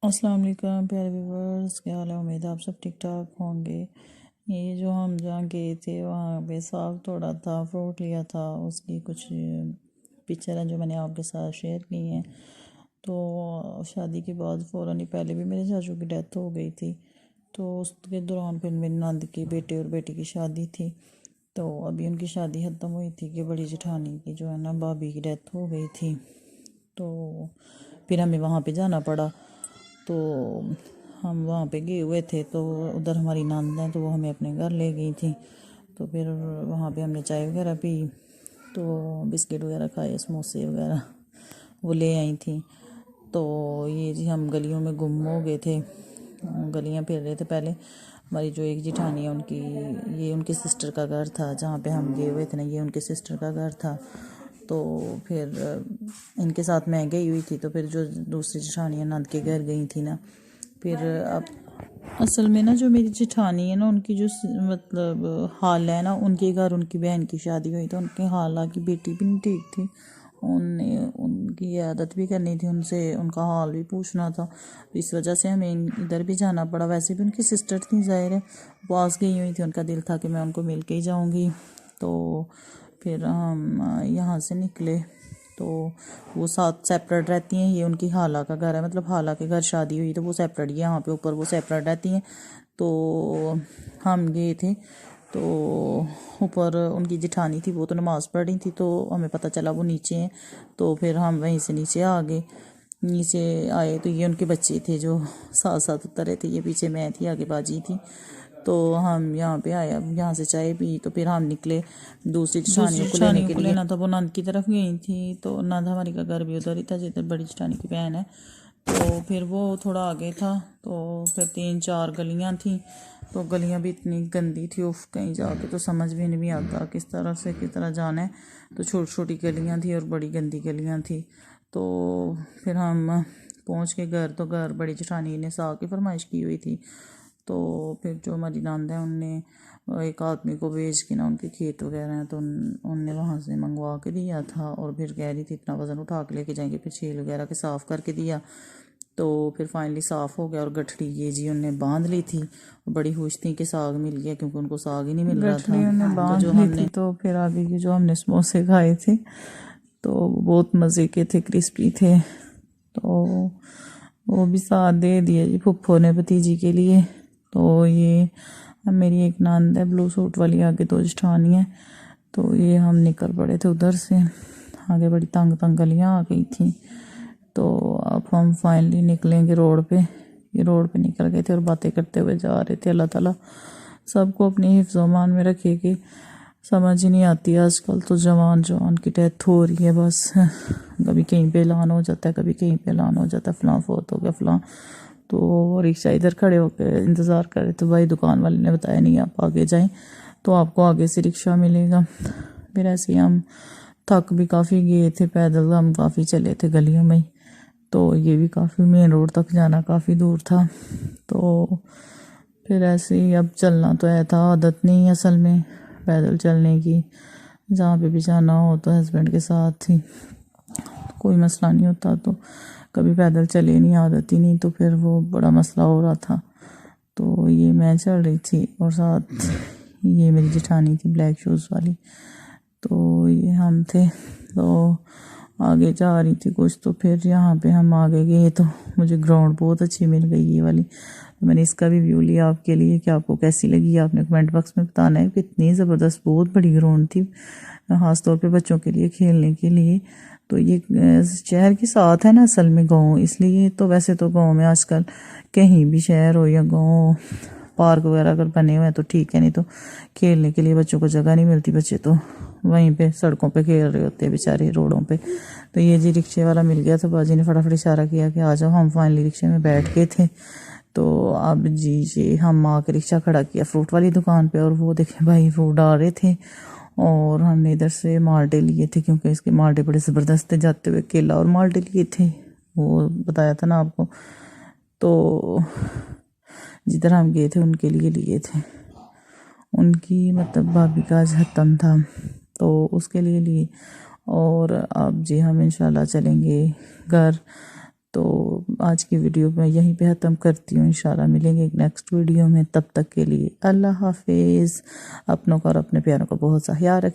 अस्सलाम वालेकुम प्यारे व्यूवर्स, क्या हाल है। उम्मीद है आप सब ठीक ठाक होंगे। ये जो हम जहाँ गए थे वहाँ पे साग तोड़ा था, फ्रूट लिया था, उसकी कुछ पिक्चर हैं जो मैंने आपके साथ शेयर की हैं। तो शादी के बाद फ़ौरन ही पहले भी मेरे चाचू की डेथ हो गई थी, तो उसके दौरान फिर मेरी नंद की बेटे और बेटी की शादी थी। तो अभी उनकी शादी ख़त्म हुई थी कि बड़ी जेठानी की जो है ना भाभी की डेथ हो गई थी। तो फिर हमें वहाँ पे जाना पड़ा। तो हम वहाँ पे गए हुए थे, तो उधर हमारी नंद है तो वो हमें अपने घर ले गई थी। तो फिर वहाँ पे हमने चाय वगैरह पी, तो बिस्किट वगैरह खाए, समोसे वगैरह वो ले आई थी। तो ये जी हम गलियों में गुम हो गए थे, गलियाँ फिर रहे थे। पहले हमारी जो एक जिठानी है उनकी, ये उनकी सिस्टर का घर था जहाँ पे हम गए हुए थे ना, ये उनके सिस्टर का घर था। तो फिर इनके साथ मैं गई हुई थी, तो फिर जो दूसरी जेठानी नंद के घर गई थी ना, फिर अब असल में ना जो मेरी जेठानी है ना उनकी जो मतलब हाल है ना, उनके घर उनकी बहन की शादी हुई, तो उनके हाला की बेटी भी नहीं ठीक थी। उनने उनकी आदत भी करनी थी, उनसे उनका हाल भी पूछना था। तो इस वजह से हमें इधर भी जाना पड़ा। वैसे भी उनकी सिस्टर थी, ज़ाहिर है पास गई हुई थी, उनका दिल था कि मैं उनको मिल के ही जाऊँगी। तो फिर हम यहाँ से निकले, तो वो साथ सेपरेट रहती हैं। ये उनकी हाला का घर है, मतलब हाला के घर शादी हुई तो वो सेपरेट, यहाँ पे ऊपर वो सेपरेट रहती हैं। तो हम गए थे, तो ऊपर उनकी जिठानी थी, वो तो नमाज़ पढ़ रही थी, तो हमें पता चला वो नीचे हैं। तो फिर हम वहीं से नीचे आ गए। नीचे आए तो ये उनके बच्चे थे जो साथ साथ उतर रहे थे, ये पीछे मैं थी, आगे बाजी थी। तो हम यहाँ पे आए, अब यहाँ से चाय पी, तो फिर हम निकले दूसरी जेठानियों को लेना था। वो नंद की तरफ गई थी, तो नंद हमारी का घर भी उधर ही था जिधर बड़ी जेठानी की बहन है। तो फिर वो थोड़ा आगे था, तो फिर 3-4 गलियाँ थी, तो गलियाँ भी इतनी गंदी थी, उफ कहीं जाके तो समझ भी नहीं आता किस तरह से किस तरह जाना है। तो छोटी छोटी गलियाँ थी और बड़ी गंदी गलियाँ थी। तो फिर हम पहुँच के घर, तो घर बड़ी जेठानी ने साग की फरमाइश की हुई थी। तो फिर जो हमारी नंद है उनने एक आदमी को भेज के ना, उनके खेत वगैरह हैं तो उनने वहाँ से मंगवा के दिया था, और फिर कह रही थी इतना वज़न उठा के लेके जाएंगे, फिर छील वगैरह के साफ़ करके दिया। तो फिर फाइनली साफ़ हो गया, और गठड़ी ये जी उनने बांध ली थी। बड़ी खुश थी कि साग मिल गया, क्योंकि उनको साग ही नहीं मिल रहा था। उन्हें बांध ली थी, तो फिर आगे के जो हमने समोसे खाए थे तो बहुत मज़े के थे, क्रिस्पी थे। तो वो भी साथ दे दिए जी फुफ्फो ने भतीजी के लिए। तो ये मेरी एक नंद है ब्लू सूट वाली, आगे 2 जेठानी है। तो ये हम निकल पड़े थे उधर से, आगे बड़ी तंग तंग गलियाँ आ गई थी। तो अब हम फाइनली निकलेंगे रोड पे। ये रोड पे निकल गए थे और बातें करते हुए जा रहे थे। अल्लाह ताला सबको अपनी हिफ्ज़-ओ-मान में रखे कि समझ ही नहीं आती आजकल तो जवान जवान की डेथ हो रही है बस। कभी कहीं पे ऐलान हो जाता है, कभी कहीं पे ऐलान हो जाता है फ़लाँ फोत हो गया फ़लाँ। तो रिक्शा इधर खड़े होकर इंतज़ार कर रहे, तो भाई दुकान वाले ने बताया नहीं आप आगे जाएं तो आपको आगे से रिक्शा मिलेगा। फिर ऐसे ही हम थक भी काफ़ी गए थे, पैदल हम काफ़ी चले थे गलियों में। तो ये भी काफ़ी मेन रोड तक जाना काफ़ी दूर था। तो फिर ऐसे ही अब चलना तो है था, आदत नहीं असल में पैदल चलने की। जहाँ पे भी जाना हो तो हस्बैंड के साथ ही, कोई मसला नहीं होता। तो कभी पैदल चले नहीं, आदत ही नहीं, तो फिर वो बड़ा मसला हो रहा था। तो ये मैं चल रही थी और साथ ये मेरी जेठानी थी ब्लैक शूज़ वाली। तो ये हम थे, तो आगे जा रही थी कुछ। तो फिर यहाँ पे हम आगे गए तो मुझे ग्राउंड बहुत अच्छी मिल गई ये वाली। तो मैंने इसका भी व्यू लिया आपके लिए कि आपको कैसी लगी, आपने कमेंट बॉक्स में बताना है। कितनी ज़बरदस्त, बहुत बड़ी ग्राउंड थी, ख़ास तौर पे बच्चों के लिए खेलने के लिए। तो ये शहर के साथ है ना असल में गांव, इसलिए तो वैसे तो गांव में आजकल कहीं भी शहर हो या गांव, पार्क वगैरह अगर बने हुए हैं तो ठीक है, नहीं तो खेलने के लिए बच्चों को जगह नहीं मिलती। बच्चे तो वहीं पे सड़कों पे खेल रहे होते हैं बेचारे रोडों पे। तो ये जी रिक्शे वाला मिल गया, तो बाजी ने फटाफट इशारा किया कि आ जाओ। हम फाइनली रिक्शे में बैठ गए थे। तो अब जी हम आके रिक्शा खड़ा किया फ्रूट वाली दुकान पे, और वो देखे भाई फ्रूट डाल रहे थे, और हमने इधर से माल्टे लिए थे क्योंकि इसके माल्टे बड़े ज़बरदस्त थे। जाते हुए केला और माल्टे लिए थे, वो बताया था ना आपको। तो जिधर हम गए थे उनके लिए थे, उनकी मतलब भाभी का आज हतम था, तो उसके लिए लिए। और अब जी हम इंशाल्लाह चलेंगे घर। तो तो आज की वीडियो मैं यहीं पे ख़त्म करती हूँ। इंशाल्लाह मिलेंगे एक नेक्स्ट वीडियो में, तब तक के लिए अल्लाह हाफिज़। अपनों का और अपने प्यारों का बहुत सा ख्याल रखें।